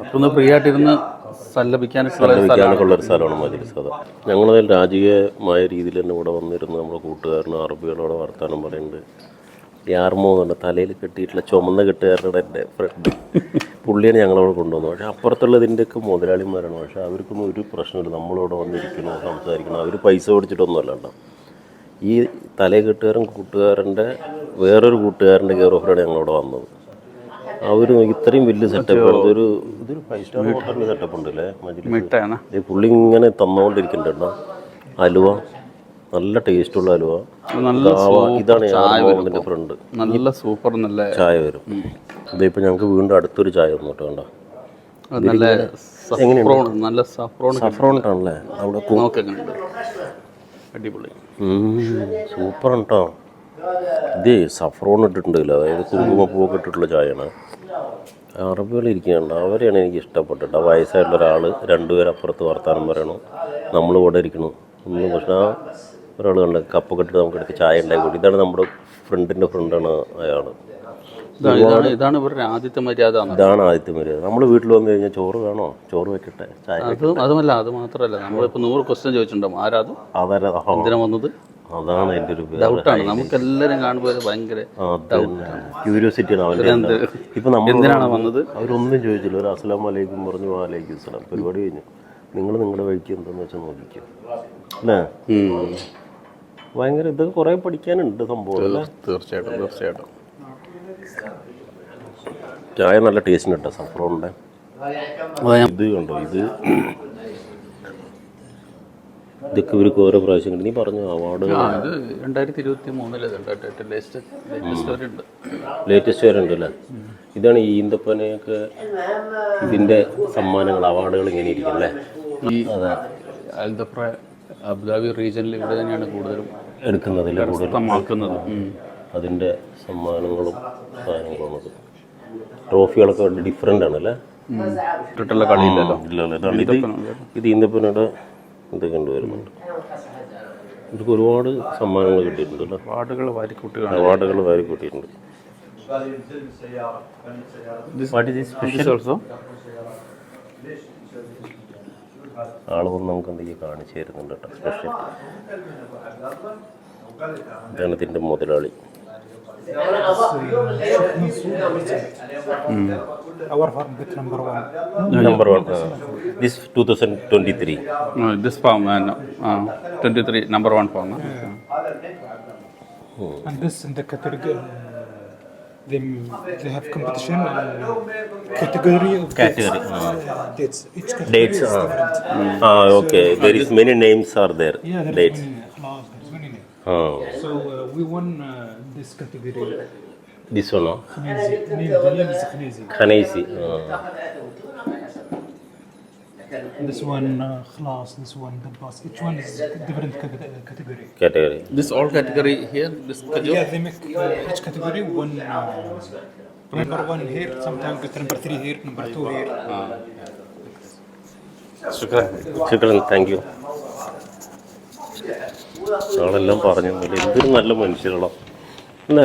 അപ്പൊ ഫ്രീ ആയിട്ടിരുന്ന് സല്ലപിക്കാനൊക്കെ ഉള്ളൊരു സ്ഥലമാണ് മജ്ലിസ്. അതെ, ഞങ്ങളതിൽ രാജകീയമായ രീതിയിൽ തന്നെ ഇവിടെ വന്നിരുന്ന് നമ്മുടെ കൂട്ടുകാരനും അറബികളോടെ വർത്തമാനം പറയുന്നുണ്ട്. യാർമോ എന്ന് പറഞ്ഞാൽ തലയിൽ കെട്ടിയിട്ടുള്ള ചുമന്ന കെട്ടുകാരുടെ എൻ്റെ ഫ്രണ്ട് പുള്ളിയാണ് ഞങ്ങളവിടെ കൊണ്ടുവന്നു. പക്ഷേ അപ്പുറത്തുള്ളതിൻ്റെയൊക്കെ മുതലാളിമാരാണ്. പക്ഷേ അവർക്കൊന്നും ഒരു പ്രശ്നമില്ല, നമ്മളിവിടെ വന്നിരിക്കണോ സംസാരിക്കണോ. അവർ പൈസ കൊടുത്തിട്ടൊന്നും അല്ലാണ്ടോ. ഈ തലയിൽ കെട്ടുകാരൻ കൂട്ടുകാരൻ്റെ വേറൊരു കൂട്ടുകാരൻ്റെ കെയർ ഓഫറാണ് ഞങ്ങളവിടെ വന്നത്. അവർ ഇത്രയും വലിയ സെറ്റപ്പ്, ഇതൊരു 5 സ്റ്റാർ ഹോട്ടലിൻ്റെ സെറ്റപ്പ് ഉണ്ടല്ലേ മജ്ലിസ്. പുള്ളി ഇങ്ങനെ തന്നുകൊണ്ടിരിക്കുന്നുണ്ടോ അലുവ, നല്ല ടേസ്റ്റുള്ള അലുവ. ഇതാണ് എൻ്റെ ഫ്രണ്ട്, നല്ല സൂപ്പർ നല്ല ചായ വരും. ഇതിപ്പോൾ ഞങ്ങൾക്ക് വീണ്ടും അടുത്തൊരു ചായ തന്നോട്ട് വേണ്ട. നല്ല സഫ്രോണിട്ടാണല്ലേ അവിടെ. അടിപൊളി സൂപ്പർ കേട്ടോ. ഇത് സഫ്രോൺ ഇട്ടിട്ടുണ്ടല്ലോ, അതായത് കുങ്കുമപ്പൂവൊക്കെ ഇട്ടിട്ടുള്ള ചായയാണ്. അറബികൾ ഇരിക്കുന്നുണ്ട്, അവരെയാണ് എനിക്ക് ഇഷ്ടപ്പെട്ടിട്ട്. ആ വയസ്സായിട്ടുള്ള ഒരാൾ 2 പേര് അപ്പുറത്ത് വർത്താനം പറയണു, നമ്മൾ ഇവിടെ ഇരിക്കണു. ഒന്നും പക്ഷേ ആ ഒരാൾ കണ്ട് കപ്പൊക്കെ ഇട്ടിട്ട് നമുക്ക് എടുത്ത് ചായ ഉണ്ടാക്കി കൊടുക്കും. ഇതാണ് നമ്മുടെ ഫ്രണ്ടിൻ്റെ ഫ്രണ്ടാണ് അയാൾ. ഇതാണ് ഇവരുടെ ആദ്യത്തെ മര്യാദ. ഇതാണ് ആദ്യത്തെ മര്യാദ. നമ്മൾ വീട്ടിൽ വന്നു കഴിഞ്ഞാൽ ചോറ് വേണോ, ചോറ് വെക്കട്ടെ, ചായ. അത് മാത്രമല്ല, നമ്മളിപ്പോൾ 100 ക്വസ്റ്റ്യൻ ചോദിച്ചിട്ടുണ്ടാവും, ആരാത്, എന്തിനാ വന്നത്. അതാണ് എൻ്റെ ഒരു ഡൗട്ടാണ്. നമുക്ക് എല്ലാവരും കാണുമ്പോൾ ഭയങ്കര ക്യൂരിയോസിറ്റിയാണ് അവൻ്റെ. ഇപ്പം നമ്മൾ എന്തിനാണ് വന്നത് അവരൊന്നും ചോദിച്ചില്ല. ഒരു അസ്സലാമു അലൈക്കും പറഞ്ഞു, വാലൈക്കും അസ്സലാം, പരിപാടി കഴിഞ്ഞു. നിങ്ങൾ നിങ്ങളുടെ വഴിക്ക് എന്താണെന്ന് വെച്ചാൽ നോക്കിക്കും അല്ലേ. ഭയങ്കര ഇത് കുറേ പഠിക്കാനുണ്ട് സംഭവം അല്ലേ. തീർച്ചയായിട്ടും ചായ നല്ല ടേസ്റ്റിന് കേട്ടോ സഫ്രോണിൻ്റെ. ഇത് കണ്ടോ, ഇതൊക്കെ ഇവർക്ക് ഓരോ പ്രാവശ്യം കിട്ടി. നീ പറഞ്ഞു അവാർഡ് 2023 ലേറ്റസ്റ്റ് വരെ ഉണ്ട് അല്ലേ. ഇതാണ് ഈ ഈന്തപ്പനയൊക്കെ ഇതിൻ്റെ സമ്മാനങ്ങൾ, അവാർഡുകൾ ഇങ്ങനെ ഇരിക്കും അല്ലേ. അതെ, അൽദഫ്ര അബുദാബി റീജിയനിൽ ഇവിടെ തന്നെയാണ് കൂടുതലും എടുക്കുന്നതിൽ കൂടുതലും അതിൻ്റെ സമ്മാനങ്ങളും സാധനങ്ങളും. ട്രോഫികളൊക്കെ ഡിഫറെൻ്റ് ആണ് അല്ലേ. കളിയില്ലല്ലോ. ഇത് ഈന്തപ്പനയുടെ ഇതൊക്കെ കണ്ടുവരുന്നുണ്ട്. ഇവർക്ക് ഒരുപാട് സമ്മാനങ്ങൾ കിട്ടിയിട്ടുണ്ട്. അവാർഡുകൾ വാരി കൂട്ടിയിട്ടുണ്ട്. ആൾ വന്ന് നമുക്ക് എന്തെങ്കിലും കാണിച്ചു തരുന്നുണ്ട് കേട്ടോ. സ്പെഷ്യൽ ഇതാണ് ഇതിൻ്റെ മുതലാളി. Our farm with number 1. Number 1. This 2023. This farm 23 number 1 farm. And this in the category they have competition category of Category, dates. Each category dates. is different. Okay. There is many names are there. Yeah, there Dates. is many class. There's many names. Ah, So we won this category. this one. Khnezi. The name is Khnezi. Khanesi. This one class. This one the bus. Each one is different category. Category. This all category here, this kajur. Yeah, they make each category one. Number one here. Sometimes get number 3 here. Number 2 here. ശുക്രൻ, thank you. ആളെല്ലാം പറഞ്ഞു എന്തൊരു നല്ല മനുഷ്യരുള്ള എന്നാ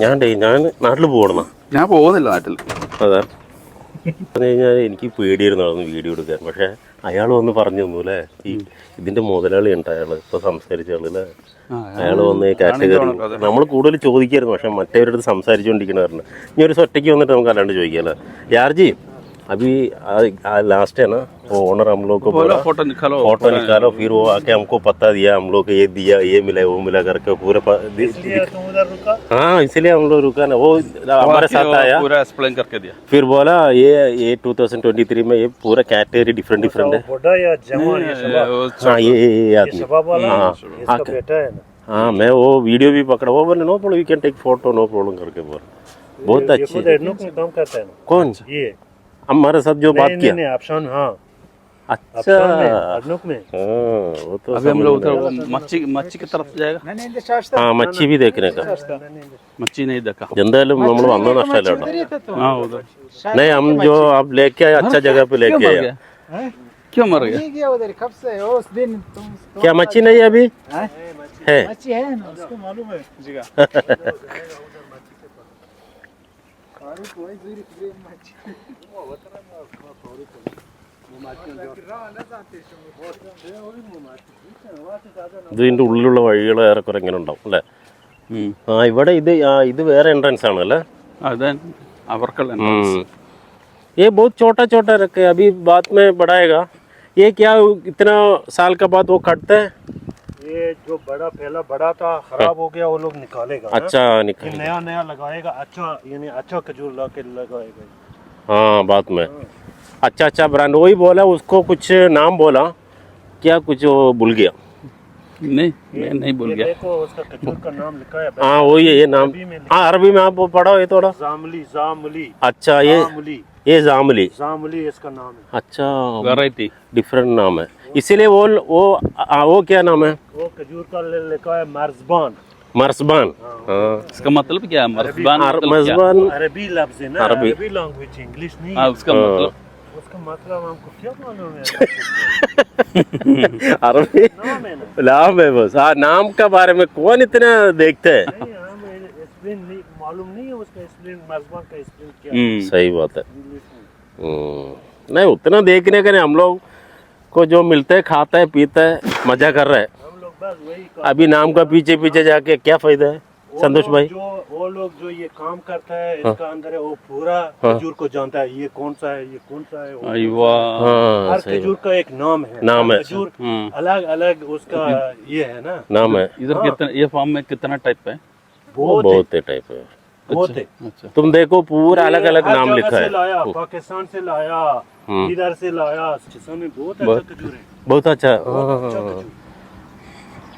ഞാൻ നാട്ടിൽ പോകണം. ഞാൻ പോകുന്നില്ല നാട്ടിൽ. അതെ പറഞ്ഞു കഴിഞ്ഞാൽ എനിക്ക് പേടിയായിരുന്നു അതൊന്ന് വീഡിയോ എടുക്കാൻ. പക്ഷേ അയാൾ വന്ന് പറഞ്ഞു തന്നു അല്ലേ, ഇതിൻ്റെ മുതലാളി ഉണ്ട് അയാൾ ഇപ്പോൾ സംസാരിച്ച ആളല്ലേ. അയാൾ വന്ന് കാറ്റഗറി നമ്മൾ കൂടുതൽ ചോദിക്കായിരുന്നു, പക്ഷേ മറ്റവരുടെ അടുത്ത് സംസാരിച്ചുകൊണ്ടിരിക്കണമായിരുന്നു. ഇനി ഒരു ഒറ്റയ്ക്ക് വന്നിട്ട് നമുക്ക് അല്ലാണ്ട് ചോദിക്കാമല്ലോ. യാർജി अभी लास्ट है ना, वो ओनर हम लोग को बोला फोटो निकालो, फिर वो आके हमको पता दिया, हम लोग को ये दिया, ये मिला, वो मिला करके पूरा हाँ इसलिए हम लोग रुका ना. वो हमारे साथ आया, पूरा एक्सप्लेन करके दिया. फिर बोला ये 2023 में ये पूरा कैटेगरी डिफरेंट है. हाँ ये आदमी हाँ मैं वो वीडियो भी पकड़ा. वो बोले no problem, we can take photo, no problem करके बोला. बहुत अच्छे. कौन ये हमारे साथ जो बात किया ऑप्शन. हाँ अच्छा में. वो तो अभी हम लोग उधर मच्छी की तरफ जाएगा. हाँ मच्छी भी देखने का. मच्छी नहीं देखा. എന്തായാലും നമ്മൾ വന്ന നഷ്ടമല്ല കേട്ടോ. हाँ उधर नहीं हम जो आप लेके आए अच्छा जगह पे लेके आए. क्यों मर गया? गया उधर कब से उस दिन तुम क्या मच्छी नहीं है अभी? है अच्छी है ना, उसको मालूम है जगह. ഇതിൻ്റെ ഉള്ളിലുള്ള വഴികൾ ഏറെക്കുറെ ഇങ്ങനെ ഉണ്ടാവും അല്ലേ. ആ ഇവിടെ ഇത് വേറെ എൻട്രൻസ് ആണ് അല്ലേ. अदे अवर्कल ये बहुत छोटा छोटा रखे, अभी बाद में बढ़ाएगा. ये क्या इतना साल का बाद वो कटता है? ये जो पहला बड़ा था खराब हो गया, वो लोग निकालेगा. अच्छा निकाल नया नया लगाएगा. अच्छा यानी अच्छा खजूर ला के लगाएगा. हाँ बाद में अच्छा ब्रांड. वही बोला उसको कुछ नाम बोला, क्या कुछ वो भूल गया. नहीं मैं नहीं भूल गया. देखो उसका खजूर का नाम लिखा है. हाँ वही है ये नाम. हाँ अरबी में आप पढ़ो ये थोड़ा. जामली. अच्छा ये जामली इसका नाम है. अच्छा वैरायटी डिफरेंट नाम है, इसीलिए वो क्या नाम है? वो खजूर का लिखा है मर्ज़बान. हाँ इसका मतलब क्या है? मर्ज़बान मर्ज़बान अरबी लफ्ज़ है ना, अरबी लैंग्वेज, इंग्लिश नहीं. हाँ उसका मतलब हमको क्या मालूम है. अरबी नाम है बस. हाँ नाम का बारे में कौन इतना देखते हैं. मालूम नहीं है उसका स्पेलिंग. मर्ज़बान का स्पेलिंग क्या है. सही बात है. नहीं उतना देखने का नहीं, हम लोग को जो मिलता है खाता है पीता है मजा कर रहे हैं. हम लोग बस वही अभी नाम का पीछे जाके क्या फायदा है संतोष भाई. वो लोग जो ये काम करता है इसका अंदर है, वो पूरा खजूर को जानता है. ये कौन सा है, ये कौन सा है. हर खजूर का एक नाम है. खजूर अलग अलग उसका ये है ना नाम है. इधर कितना ये फार्म में कितना टाइप है? बहुत टाइप है. अच्छा तुम देखो पूरा अलग अलग नाम लिखा है. लाया पाकिस्तान से लाया, इधर से लाया. में बहुत अच्छा खजूर है. बहुत अच्छा.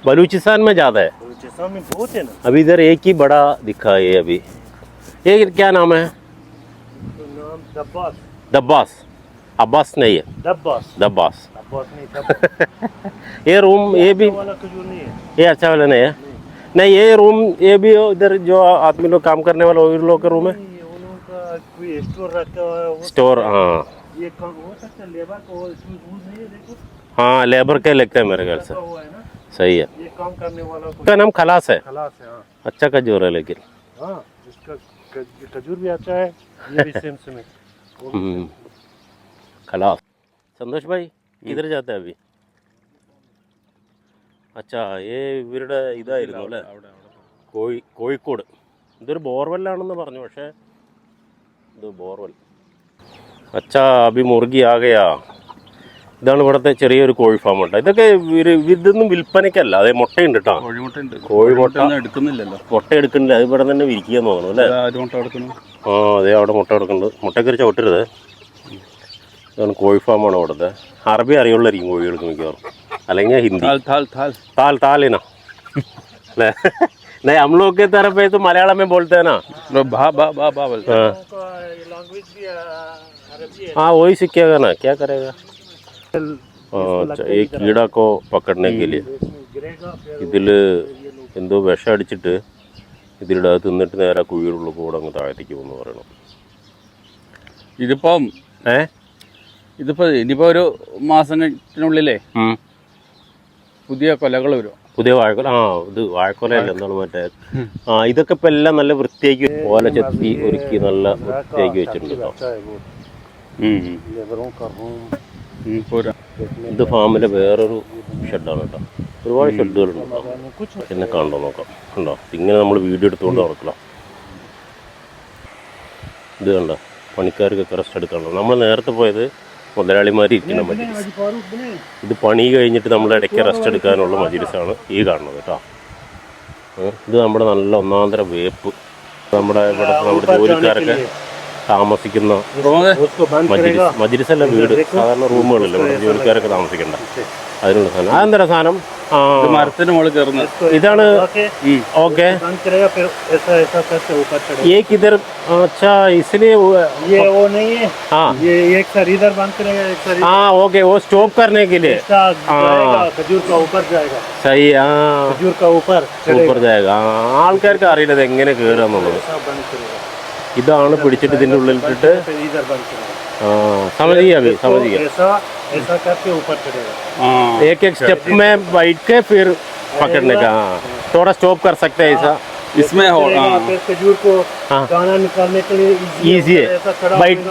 बलूचिस्तान में ज्यादा है. बलूचिस्तान में बहुत है ना. अभी इधर एक ही बड़ा दिखा है अभी. ये क्या नाम है? नाम दब्बास. अब्बास नहीं है. दब्बास नहीं. ये रूम ये भी वाला खजूर नहीं है. ये अच्छा वाला नहीं है. नहीं ये रूम ये भी इधर जो आदमी लोग काम करने वाले वो लोग का रूम है. उन लोगों का कोई स्टोर रखा है. स्टोर. हाँ ये काम हो सकता है. लेबर को इसमें रूल नहीं है. देखो हाँ लेबर का लगता है मेरे ख्याल से. हुआ है ना. सही है. ये काम करने वाला उसका नाम खलास है. खलास है. हाँ अच्छा खजूर है लेकिन. हाँ इसका खजूर भी अच्छा है. ये भी सेम है. खलास. संतोष भाई किधर जाते हैं अभी? अच्छा ये ഇവരുടെ ഇതായിരുന്നു അല്ലേ കോഴിക്കോട്. ഇതൊരു ബോർവെല്ലാണെന്ന് പറഞ്ഞു, പക്ഷേ ഇത് ബോർവെൽ. अच्छा अभी मुर्गी आ गया. ഇതാണ് ഇവിടുത്തെ ചെറിയൊരു കോഴി ഫാം ഉണ്ട്. ഇതൊക്കെ ഇതൊന്നും വിൽപ്പനയ്ക്കല്ല, അതേ മുട്ടയുണ്ട് കേട്ടോ. കോഴിമുട്ട എടുക്കുന്നില്ലല്ലോ, മുട്ട എടുക്കുന്നില്ല, അത് ഇവിടെ തന്നെ വിരിക്കുകയെന്ന് തോന്നുന്നു അല്ലേ? ആ അതെ, അവിടെ മുട്ട എടുക്കുന്നുണ്ട്. മുട്ടയ്ക്കൊരു ചവിട്ടരുത്. ഇതാണ് കോഴി ഫാമാണ് ഇവിടുത്തെ. അറബി അറിയുള്ളായിരിക്കും കോഴികൾക്ക് മിക്കവാറും, അല്ലെങ്കിൽ ഹിന്ദി. താലിന അല്ലേ? नहीं हम लोग के तरफ है तो मलयालम में बोलते हैं ना, हाँ वही सीखेगा ना, क्या करेगा. अच्छा, एक कीड़ा को पकड़ने के लिए ഇതിൽ എന്തോ വിഷം അടിച്ചിട്ട് ഇതിലിടെ അത് തിന്നിട്ട് നേരെ കുഴിയുള്ള കൂടെ അങ്ങ് താഴത്തേക്ക് പോകുന്നു പറയണം. ഇതിപ്പോ ഇനിയിപ്പോ ഒരു മാസത്തിനുള്ളിലേ പുതിയ കൊലകൾ വരും. പുതിയ വാഴക്കൊല. ഇത് വാഴക്കൊലയല്ല, എന്താണ് മറ്റേ ഇതൊക്കെ ഇപ്പം എല്ലാം നല്ല വൃത്തിയാക്കി ഓല ചെത്തി ഒരുക്കി നല്ല വൃത്തിയാക്കി വെച്ചിട്ടുണ്ട് കേട്ടോ. ഇത് ഫാമിലെ വേറൊരു ഷെഡാണ് കേട്ടോ. ഒരുപാട് ഷെഡുകളുണ്ട്. എന്നെ കണ്ടോ നോക്കാം, കണ്ടോ ഇങ്ങനെ നമ്മൾ വീഡിയോ എടുത്തുകൊണ്ട് നടക്കണം. ഇത് കണ്ടോ, പണിക്കാർക്കൊക്കെ റെസ്റ്റ് എടുക്കാനുള്ളൂ. നമ്മൾ നേരത്തെ പോയത് മുതലാളിമാർ ഇരിക്കുന്ന മജിലിസ്. ഇത് പണി കഴിഞ്ഞിട്ട് നമ്മൾ ഇടയ്ക്ക് റെസ്റ്റ് എടുക്കാനുള്ള മജിലിസാണ് ഈ കാണുന്നത് കേട്ടോ. ഇത് നമ്മുടെ നല്ല ഒന്നാന്തരം വേപ്പ്. നമ്മുടെ ഇവിടെ നമ്മുടെ ജോലിക്കാരൊക്കെ താമസിക്കുന്ന മജിലിസല്ല, വീട്, സാധാരണ റൂമുകളില്ല, ഇവിടെ ജോലിക്കാരൊക്കെ താമസിക്കണ്ട അതിനുള്ള സാധനം. അതെന്താ സാധനം? മരത്തിന് മുകളിൽ കയറുന്നത് ഇതാണ്. ഓക്കെ, ये किधर? अच्छा इसलिए ये वो नहीं है, हाँ ये एक सर इधर बंद करेगा, एक सर हाँ ओके, वो स्टॉप करने के लिए खजूर का ऊपर जाएगा. सही, खजूर का ऊपर जाएगा. ആൾക്കാർക്ക് അറിയില്ല എങ്ങനെ കയറാന്നുള്ളത്. ഇതാണ് പിടിച്ചിട്ട് ഇതിൻ്റെ ഉള്ളിലിട്ടിട്ട് समझिए अभी समझिए. ऐसा करके ऊपर चढ़ेगा. एक एक स्टेप में बैठ के फिर पकड़ने का. थोड़ा स्टॉप कर सकते हैं ऐसा. इसमें फिर खजूर को दाना निकालने के लिए इजी है,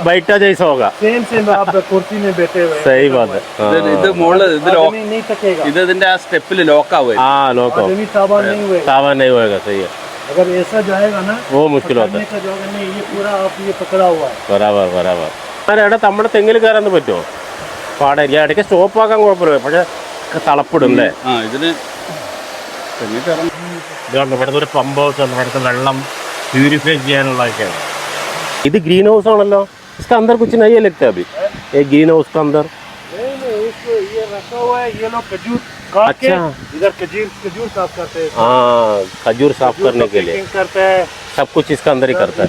बैठा जैसा होगा. सेम आप कुर्सी में बैठे हुए. सही बात है. ഇത് മുകളിൽ नहीं थकेगा. ഇത് ഇതിന്റെ ആ സ്റ്റെപ്പിൽ ലോക്ക് ആവുക. हाँ लोग सावन नहीं होएगा. सही है. अगर ऐसा जाएगा ना वो मुश्किल होता है. नहीं, ये पूरा आप ये पकड़ा हुआ है. बराबर बराबर. എടാ നമ്മുടെ തെങ്ങിൽ കയറാൻ പറ്റുമോ? പാടായിരിക്കും. ഇടയ്ക്ക് സ്റ്റോപ്പ് ആക്കാൻ കുഴപ്പമില്ല, പക്ഷെ തളപ്പിടും അല്ലേ? ഇതിന് ഇതുകൊണ്ട് ഇവിടുത്തെ ഒരു പമ്പ് ഹൗസ് ഉണ്ട്, ഇവിടുത്തെ വെള്ളം പ്യൂരിഫൈ ചെയ്യാനുള്ളതൊക്കെയാണ്. ഇത് ഗ്രീൻ ഹൗസ് ആണല്ലോ. इसका अंदर कुछ नहीं है लगता अभी, ये ग्रीन हाउस का अंदर. ये रखा हुआ है, ये लोग खजूर काट के इधर खजूर साफ करते हैं. हाँ, खजूर साफ करने के लिए करते हैं. सब कुछ इसका अंदर ही करता है.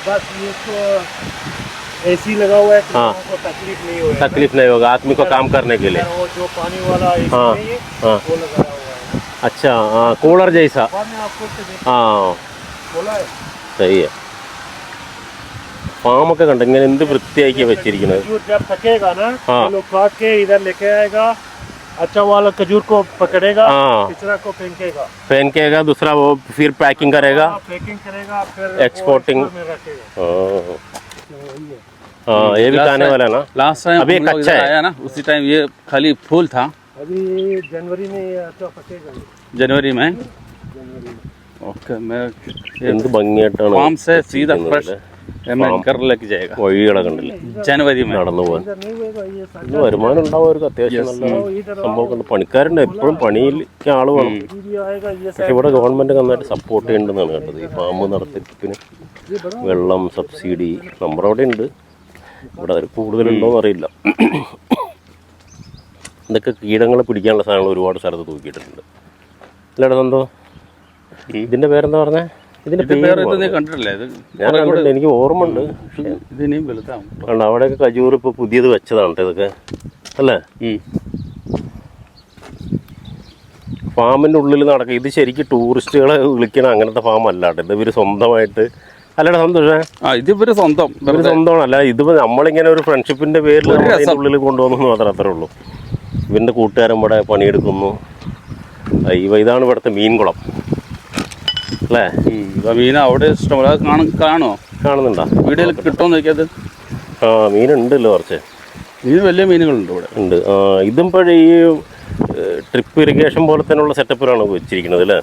बस इसको एसी लगा हुआ है, हाँ, को तकलीफ नहीं होगा. तकलीफ नहीं होगा आदमी को काम करने के लिए. वो जो पानी वाला एसी नहीं है, वो लगाया हुआ है. अच्छा, हाँ कूलर जैसा. हाँ सही है. ഫാമൊക്കെ കണ്ട ഇങ്ങനെ എന്ത് വൃത്തിയാക്കി വെച്ചിരിക്കുന്നത്. जब थकेगा ना ये लोग काट के इधर लेके आएगा. अच्छा वाला खजूर को पकड़ेगा, दूसरा को फेंकेगा, दूसरा वो फिर पैकिंग करेगा, फिर एक्सपोर्टिंग. हाँ ये भी खाने वाला ना. लास्ट टाइम अभी कच्चा आया ना, उसी टाइम ये खाली फूल था. अभी जनवरी में ये अच्छा पकेगा. जनवरी में ओके. मैं എന്ത് ഭംഗിയായിട്ടാണ് फार्म से सीधा फ्रेश घरലേക്ക് जाएगा. വഴികളെ കണ്ടില്ലേ जनवरी में നടന്നു പോകാൻ. ഇത് വരുമാനം ഉണ്ടാവുമായിരിക്കും അത്യാവശ്യം. നല്ല സംഭവം ഉണ്ട്. പണിക്കാരുണ്ട്, എപ്പോഴും പണിയിൽ ആൾ വേണം. പക്ഷെ ഇവിടെ ഗവൺമെന്റ് നന്നായിട്ട് സപ്പോർട്ട് ചെയ്യുന്നുണ്ടെന്നാണ് കേട്ടത് ഈ ഫാം നടത്തിപ്പിന്. വെള്ളം സബ്സിഡി നമ്മുടെ അവിടെ ഉണ്ട്, ഇവിടെ അതിൽ കൂടുതലുണ്ടോയെന്ന് അറിയില്ല. ഇതൊക്കെ കീടങ്ങളെ പിടിക്കാനുള്ള സാധനങ്ങൾ ഒരുപാട് സ്ഥലത്ത് തൂക്കിയിട്ടുണ്ട്. അല്ലേടാ എന്തോ ഇതിന്റെ പേരെന്താ പറഞ്ഞേ? ഇതിന്റെ പേര് കണ്ടിട്ടില്ലേ? ഞാൻ കണ്ടിട്ടില്ല, എനിക്ക് ഓർമ്മ ഉണ്ട്. ഇതിനെയും വലുതാവും. കണ്ട അവിടെയൊക്കെ ഖജൂർ ഇപ്പോൾ പുതിയത് വെച്ചതാണ് ഇതൊക്കെ അല്ലേ? ഫാമിൻ്റെ ഉള്ളിൽ നടക്കുക. ഇത് ശരിക്കും ടൂറിസ്റ്റുകളെ വിളിക്കണം അങ്ങനത്തെ ഫാം അല്ലാട്ടെ. ഇത് ഇവർ സ്വന്തമായിട്ട് അല്ലടാ സന്തോഷേ. ഇത് ഇവര് സ്വന്തമാണ്. അല്ല ഇതിപ്പോൾ നമ്മളിങ്ങനെ ഒരു ഫ്രണ്ട്ഷിപ്പിൻ്റെ പേരിൽ അതിൻ്റെ ഉള്ളിൽ കൊണ്ടുവന്നു മാത്രമേ അത്രേ ഉള്ളൂ. ഇവൻ്റെ കൂട്ടുകാരൻ ഇവിടെ പണിയെടുക്കുന്നു. ഇതാണ് ഇവിടുത്തെ മീൻകുളം അല്ലേ? മീൻ അവിടെ ഇഷ്ടംപോലെ കാണുന്നുണ്ടോ? വീഡിയോയിൽ കിട്ടുമെന്ന് നോക്കിയത്. മീനുണ്ടല്ലോ കുറച്ച്. മീൻ വലിയ മീനുകളുണ്ട് ഇവിടെ ഉണ്ട്. ഇതും ഇപ്പോൾ ഈ ട്രിപ്പ് ഇറിഗേഷൻ പോലെ തന്നെയുള്ള സെറ്റപ്പിലാണ് വെച്ചിരിക്കുന്നത് അല്ലേ?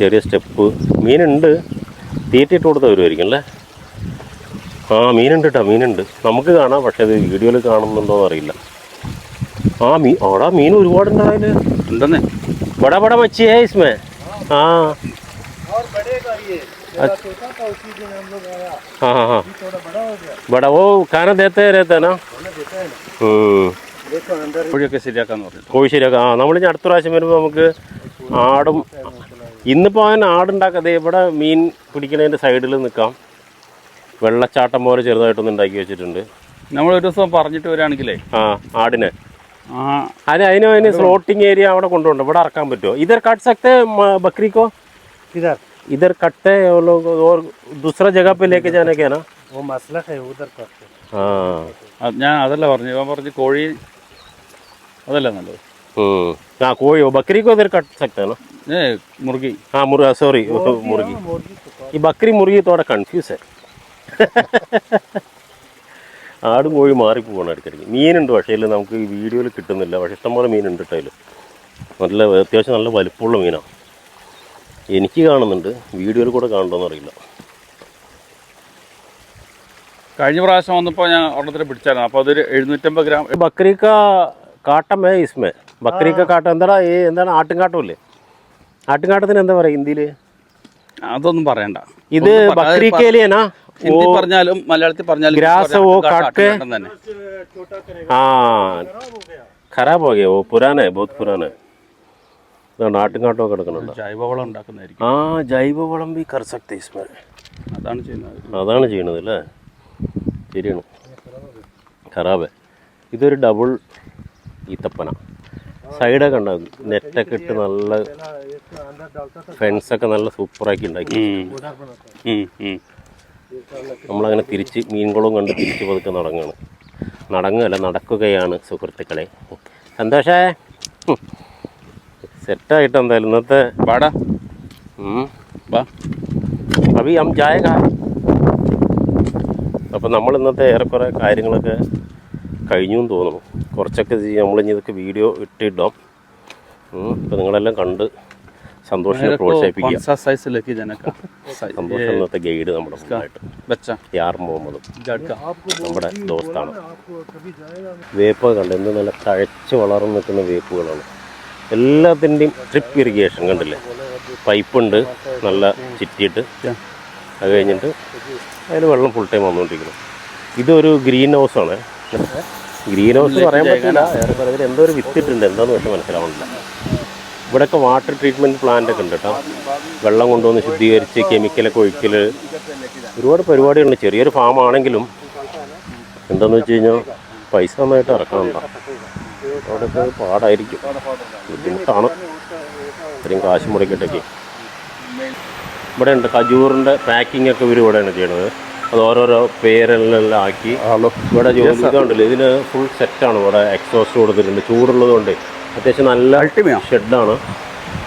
ചെറിയ സ്റ്റെപ്പ്. മീനുണ്ട്, തീറ്റയിട്ട് കൊടുത്ത വരുമായിരിക്കും അല്ലേ? ആ മീനുണ്ട് കേട്ടോ, മീനുണ്ട്. നമുക്ക് കാണാം, പക്ഷെ അത് വീഡിയോയിൽ കാണുന്നുണ്ടോന്ന് അറിയില്ല. ആ അവിടെ മീൻ ഒരുപാടുണ്ടായാല് ഉണ്ടെന്നേ. ബടാ ബടാ മച്ചി ഹേ ഇസ്മേ. ആ हाँ हाँ हाँ बड़ा वो खाना देते रहता है ना. കോഴിയൊക്കെ ശരിയാക്കാന്ന് പറഞ്ഞു. കോഴി ശരിയാക്കാം. ആ നമ്മളിനി അടുത്ത പ്രാവശ്യം വരുമ്പോൾ നമുക്ക് ആടും, ഇന്നിപ്പോൾ അവൻ ആടുണ്ടാക്കാതെ ഇവിടെ മീൻ പിടിക്കണതിൻ്റെ സൈഡിൽ നിൽക്കാം. വെള്ളച്ചാട്ടം പോലെ ചെറുതായിട്ടൊന്നും ഉണ്ടാക്കി വെച്ചിട്ടുണ്ട്. നമ്മളൊരു ദിവസം പറഞ്ഞിട്ട് വരികയാണെങ്കിലേ ആ ആടിനെ അതിന് സ്ലോട്ടിങ് ഏരിയ അവിടെ കൊണ്ടുപോകണ്ട. ഇവിടെ ഇറക്കാൻ പറ്റുമോ? ഇതർ കട്ട് സക്തെ ബക്രീക്കോ? इधर कटते हैं वो लोग और दूसरा जगह पे लेके जाने के ना वो मसला है उधर करते. हाँ ഞാൻ അതല്ല പറഞ്ഞു, ഞാൻ പറഞ്ഞു കോഴി അതല്ല നല്ലത്. हाँ कोई वो बकरी को इधर कट सकते हैं ना. മുറുകി. हाँ मुर्गा सॉरी मुर्गी. ये बकरी मुर्गी थोड़ा कंफ्यूज है. ആടും കോഴി മാറിപ്പോവാണ് ഇടയ്ക്കിടയ്ക്ക്. മീനുണ്ട്, പക്ഷേ ഇതിൽ നമുക്ക് ഈ വീഡിയോയിൽ കിട്ടുന്നില്ല. പക്ഷേ ഇഷ്ടംപോലെ മീനുണ്ട് കേട്ടോ. അതിൽ നല്ല അത്യാവശ്യം നല്ല വലിപ്പമുള്ള മീനാണ്. എനിക്ക് കാണുന്നുണ്ട്, വീഡിയോയിൽ കൂടെ കാണുന്നുണ്ടോന്ന് അറിയില്ല. കഴിഞ്ഞ പ്രാവശ്യം വന്നപ്പോൾ ഞാൻ ഒരെണ്ണത്തിൽ പിടിച്ചായിരുന്നു. അപ്പോൾ അതൊരു 750 ഗ്രാം. ബക്രീക്ക കാട്ടമേ ഇസ്മേ. ബക്രീക്ക കാട്ടം എന്താണ് ആട്ടുംകാട്ടമല്ലേ? ആട്ടുംകാട്ടത്തിന് എന്താ പറയുക ഹിന്ദിയിൽ? അതൊന്നും പറയണ്ട. ഇത് ബക്രീക്കേലിയനാ? ഹിന്ദി പറഞ്ഞാലും മലയാളത്തിൽ പറഞ്ഞാലും ഗ്രാസ് वो काट के हाँ खराब हो गया. वो पुराना है, बहुत पुराना है. ആട്ടുംകാട്ടമൊക്കെ കിടക്കുന്നുണ്ട്. ജൈവവളം ഉണ്ടാക്കുന്നതായിരിക്കും. ആ ജൈവവളം ബി കർ സക്തേ ഇസ്മേ. അതാണ് ചെയ്യണത് അല്ലേ? ശരിയാണ്. ഖറാബ്. ഇതൊരു ഡബിൾ ഈത്തപ്പന. സൈഡൊക്കെ ഉണ്ടാകും, നെറ്റൊക്കെ ഇട്ട് നല്ല ഫെൻസൊക്കെ നല്ല സൂപ്പറാക്കി ഉണ്ടാക്കി. നമ്മളങ്ങനെ തിരിച്ച് മീൻകുളം കണ്ട് തിരിച്ച് പതുക്കെ നടക്കുകയാണ് സുഹൃത്തുക്കളെ. സന്തോഷേ സെറ്റായിട്ട് എന്തായാലും ഇന്നത്തെ വാടാ അഭി ഹം ജായേഗാ. അപ്പോൾ നമ്മൾ ഇന്നത്തെ ഏറെക്കുറെ കാര്യങ്ങളൊക്കെ കഴിഞ്ഞു എന്ന് തോന്നുന്നു. കുറച്ചൊക്കെ നമ്മളിനി ഇതൊക്കെ വീഡിയോ ഇട്ടിടാം. അപ്പോൾ നിങ്ങളെല്ലാം കണ്ട് സന്തോഷിനെ പ്രോത്സാഹിപ്പിക്കുക. സന്തോഷം ഇന്നത്തെ ഗൈഡ് നമ്മുടെ മുമ്പായിട്ട് യാർ മുഹമ്മദും നമ്മുടെ ദോസ്താണ്. വേപ്പ് കണ്ട് എന്ത് നല്ല തഴച്ച് വളർന്നു നിൽക്കുന്ന വേപ്പുകളാണ്. എല്ലാത്തിൻ്റെയും ട്രിപ്പ് ഇറിഗേഷൻ കണ്ടില്ലേ? പൈപ്പുണ്ട് നല്ല ചിറ്റിയിട്ട്. അത് കഴിഞ്ഞിട്ട് അതിൽ വെള്ളം ഫുൾ ടൈം വന്നുകൊണ്ടിരിക്കണം. ഇതൊരു ഗ്രീൻ ഹൗസാണ്. ഗ്രീൻ ഹൗസ് പറയാൻ പറ്റില്ല, ഏറെ പറയുന്നത് എന്തോ ഒരു വിത്തിട്ടുണ്ട്, എന്താണെന്ന് പക്ഷേ മനസ്സിലാവുന്നില്ല. ഇവിടെയൊക്കെ വാട്ടർ ട്രീറ്റ്മെൻറ്റ് പ്ലാന്റൊക്കെ ഉണ്ട് കേട്ടോ. വെള്ളം കൊണ്ടുവന്ന് ശുദ്ധീകരിച്ച് കെമിക്കലൊക്കെ ഒഴിക്കൽ, ഒരുപാട് പരിപാടികളുണ്ട്. ചെറിയൊരു ഫാം ആണെങ്കിലും എന്താണെന്ന് വെച്ച് കഴിഞ്ഞാൽ പൈസ നന്നായിട്ട് ഇറക്കണുണ്ടോ. അവിടെയൊക്കെ പാടായിരിക്കും, ബുദ്ധിമുട്ടാണ്. ഇത്രയും കാശ് മുടക്കിയിട്ടൊക്കെ. ഇവിടെ ഉണ്ട് ഖജൂറിൻ്റെ പാക്കിംഗ് ഒക്കെ ഇവർ ഇവിടെയാണ് ചെയ്യണത്. അത് ഓരോരോ പേരെല്ലാം ആക്കി ഇവിടെ ജോലി ഇതുണ്ടല്ലോ. ഇതിന് ഫുൾ സെറ്റാണ്. ഇവിടെ എക്സോസ്റ്റ് കൊടുത്തിട്ടുണ്ട്. ചൂടുള്ളത് കൊണ്ട് അത്യാവശ്യം നല്ല ഷെഡാണ്.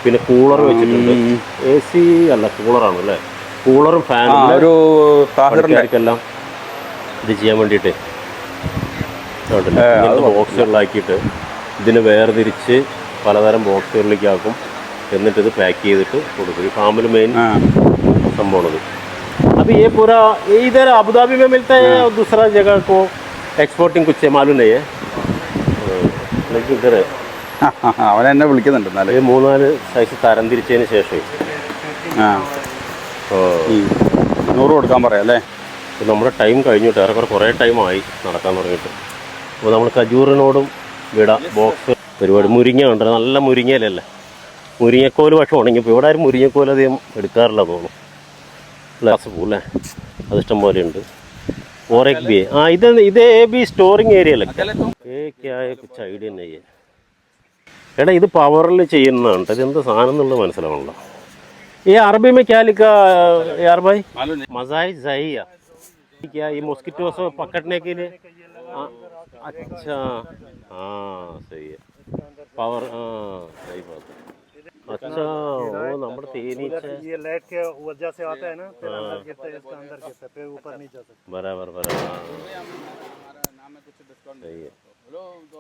പിന്നെ കൂളർ വെച്ചിട്ടുണ്ട്. AC അല്ല കൂളറാണ് അല്ലേ? കൂളറും ഫാനും ആൾക്കാർക്കെല്ലാം ഇത് ചെയ്യാൻ വേണ്ടിയിട്ട് ബോക്സുകളിലാക്കിയിട്ട് ഇതിന് വേർതിരിച്ച് പലതരം ബോക്സുകളിലേക്ക് ആക്കും. എന്നിട്ട് ഇത് പാക്ക് ചെയ്തിട്ട് കൊടുക്കും. ഈ ഫാമിൽ മെയിൻ സംഭവമാണത്. अब ये पूरा इधर अबू धाबी में मिलता है और दूसरा जगह को एक्सपोर्टिंग कुछ मालूम नहीं है, लेकिन इधर അവൻ എന്നെ വിളിക്കുന്നുണ്ട്. എന്നാലും 3-4 സൈസ് തരംതിരിച്ചതിന് ശേഷം 100 കൊടുക്കാൻ പറയാം അല്ലേ? നമ്മുടെ ടൈം കഴിഞ്ഞിട്ട് ഏറെക്കുറെ കുറേ ടൈമായി നടക്കാൻ തുടങ്ങിയിട്ട്. അപ്പോൾ നമ്മൾ ഖജൂറിനോടും വിടാം. ബോക്സ് പരിപാടി മുരിങ്ങ ഉണ്ട്, നല്ല മുരിങ്ങയിലല്ലേ. മുരിങ്ങക്കോല് പക്ഷെ ഉണങ്ങിപ്പോൾ ഇവിടെ ആരും മുരിങ്ങക്കോല് അധികം എടുക്കാറില്ല തോന്നുന്നു. ഗ്ലാസ് പൂല്ലേ അതിഷ്ടം പോലെ ഉണ്ട്. ഓരേക്ക് ബി ഇത് ബി സ്റ്റോറിങ് ഏരിയ അല്ലേ? കുछ ഐഡിയ തന്നെ. എടാ ഇത് പവറിൽ ചെയ്യുന്നതാണ്. ഇത് എന്ത് സാധനം എന്നുള്ളത് മനസ്സിലാവണല്ലോ. ഈ അറബി में क्या लिखा यार भाई? मज़ाई ज़ाहिया क्या ये मॉस्किटोस पकड़ने के लिए? अच्छा हाँ सही है पावर. हाँ सही बात है. अच्छा वो नंबर तേനീച്ച ये लाइट के वजह से आता है ना, फिर अंदर गिरता है, इसका अंदर गिरता है, फिर ऊपर नहीं जा सकता. बराबर सही है.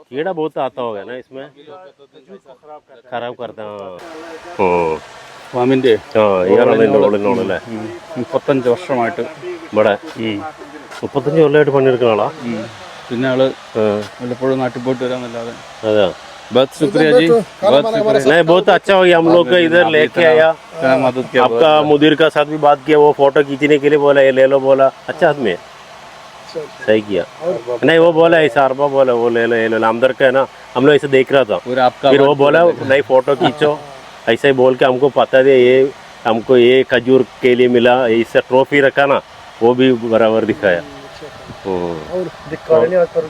कीड़ा बहुत आता होगा ना इसमें, खराब करता है. ഫാമിൻ്റെ ഇയാളാണ് എൻ്റെ ഉള്ളിനോടല്ലേ? 35 വർഷമായിട്ട് ഇവിടെ 35 കൊല്ലമായിട്ട് പണിയെടുക്കുന്ന ആളാ. പിന്നെ ആള് വല്ലപ്പോഴും നാട്ടിൽ പോയിട്ട് വരാന്നല്ലാതെ. അതാ. बहुत शुक्रिया जी, बहुत शुक्रिया. नहीं बहुत अच्छा हो गया, हम लोग को इधर लेके आया, मदद किया. आपका मुदीर का साथ भी बात किया, वो फोटो खींचने के लिए बोला ये ले लो, बोला अच्छा आदमी है, सही किया. नहीं वो बोला ऐसा अरबा बोला वो ले लो ये लो, अंदर का है ना, हम लोग ऐसे देख रहा था, फिर वो बोला नहीं फोटो खींचो, ऐसे ही बोल के हमको पता दिया ये हमको ये खजूर के लिए मिला, इससे ट्रॉफी रखा ना, वो भी बराबर दिखाया.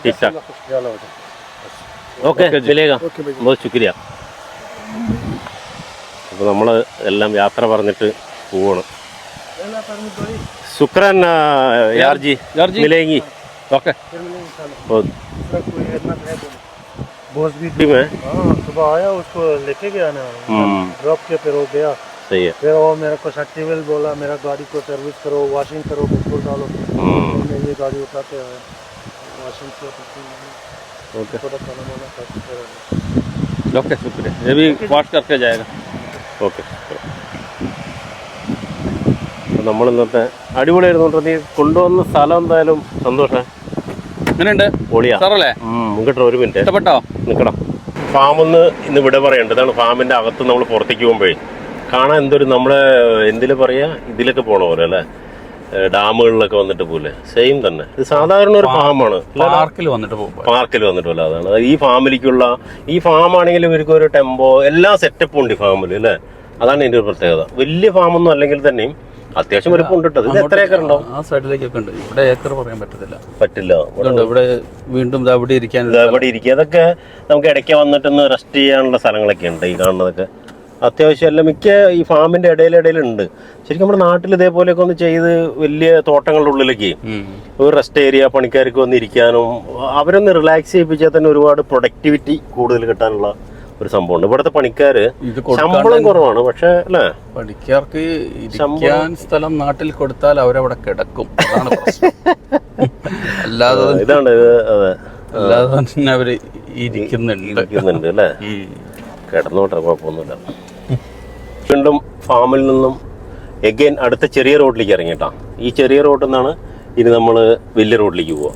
ठीक ठाक. ഓക്കെ മിലേഗ. बहुत शुक्रिया. അപ്പോൾ നമ്മൾ എല്ലാം യാത്ര പറഞ്ഞിട്ട് പോവാണ്. शुक्रान यार जी, मिलेंगी. ओके. बॉस भी में सुबह आया, उसको लेके गया ना, ड्रॉप किया, फिर वो गया. सही है. फिर वो मेरे को सर्टिफिकेट बोला, मेरा गाड़ी को सर्विस करो, वॉशिंग करो, पेट्रोल डालो. मैं ये गाड़ी उठाते आया, वॉशिंग किया, ओके. ओके शुक्रिया. ये भी वॉश करके जाएगा. ഓക്കെ. നമ്മൾ ഇന്നത്തെ അടിപൊളിയായിരുന്നു. നീ കൊണ്ടുവന്ന സ്ഥലം എന്തായാലും സന്തോഷം. എങ്ങനെയുണ്ട്? പൊളിയാ സാറല്ലേ? കേട്ടോ ഒരു മിനിറ്റ് ഇഷ്ടപ്പെട്ടോ? നിൽക്കണം. ഫാമൊന്ന് ഇന്ന് ഇവിടെ പറയണ്ട. ഇതാണ് ഫാമിന്റെ അകത്ത് നമ്മൾ പുറത്തേക്ക് പോകുമ്പോഴേ കാണാൻ എന്തൊരു നമ്മളെ എന്തില് പറയാ ഇതിലൊക്കെ പോണ പോലെ അല്ലേ, ഡാമുകളിലൊക്കെ വന്നിട്ട് പോലെ സെയിം തന്നെ. ഇത് സാധാരണ ഒരു ഫാമാണ്, പാർക്കിൽ വന്നിട്ട് പോലെ. അതാണ് ഈ ഫാമിലിക്കുള്ള ഈ ഫാമാണെങ്കിൽ ഇവർക്ക് ഒരു ടെമ്പോ എല്ലാ സെറ്റപ്പും ഉണ്ട് ഈ ഫാമിൽ അല്ലേ. അതാണ് ഇതിന്റെ ഒരു പ്രത്യേകത. വലിയ ഫാമൊന്നും അല്ലെങ്കിൽ തന്നെയും അത്യാവശ്യം വലിപ്പം ഉണ്ട്. ഇത് എത്ര ഏക്കർ ഉണ്ടാവും? ആ സൈഡിലേക്കൊക്കെ ഉണ്ട്. ഇവിടെ ഏക്കർ പറയാൻ പറ്റില്ല. ഇവിടെ വീണ്ടും ഇവിടെ ഇരിക്കാൻ ഇരിക്കുക. അതൊക്കെ നമുക്ക് ഇടയ്ക്ക് വന്നിട്ടൊന്ന് റെസ്റ്റ് ചെയ്യാനുള്ള സ്ഥലങ്ങളൊക്കെ ഉണ്ട്. ഈ കാണുന്നതൊക്കെ അത്യാവശ്യം എല്ലാം മിക്ക ഈ ഫാമിന്റെ ഇടയിലുണ്ട്. ശരിക്കും നമ്മുടെ നാട്ടിൽ ഇതേപോലെയൊക്കെ ഒന്ന് ചെയ്ത് വലിയ തോട്ടങ്ങളുടെ ഉള്ളിലേക്ക് ഒരു റെസ്റ്റ് ഏരിയ പണിക്കാർക്ക് വന്ന് ഇരിക്കാനും അവരൊന്ന് റിലാക്സ് ചെയ്യിപ്പിച്ചാൽ തന്നെ ഒരുപാട് പ്രൊഡക്ടിവിറ്റി കൂടുതൽ കിട്ടാനുള്ള ഒരു സംഭവമുണ്ട്. ഇവിടുത്തെ പണിക്കാര് ശമ്പളം കുറവാണ്, പക്ഷെ അല്ലേ പണിക്കാർക്ക് ഇരിക്കാൻ സ്ഥലം നാട്ടിൽ കൊടുത്താൽ അവരവിടെ കിടക്കും. അല്ലാതെ ഇതാണ് അതെ, അല്ലാതെ തന്നെ അവര് ഇരിക്കുന്നുണ്ട് അല്ലേ. കിടന്നോട്ടെ, കുഴപ്പമൊന്നുമില്ല. വീണ്ടും ഫാമിൽ നിന്നും എഗെയിൻ അടുത്ത ചെറിയ റോഡിലേക്ക് ഇറങ്ങിയിട്ടാ. ഈ ചെറിയ റോഡിൽ നിന്നാണ് ഇനി നമ്മൾ വലിയ റോഡിലേക്ക് പോവുക.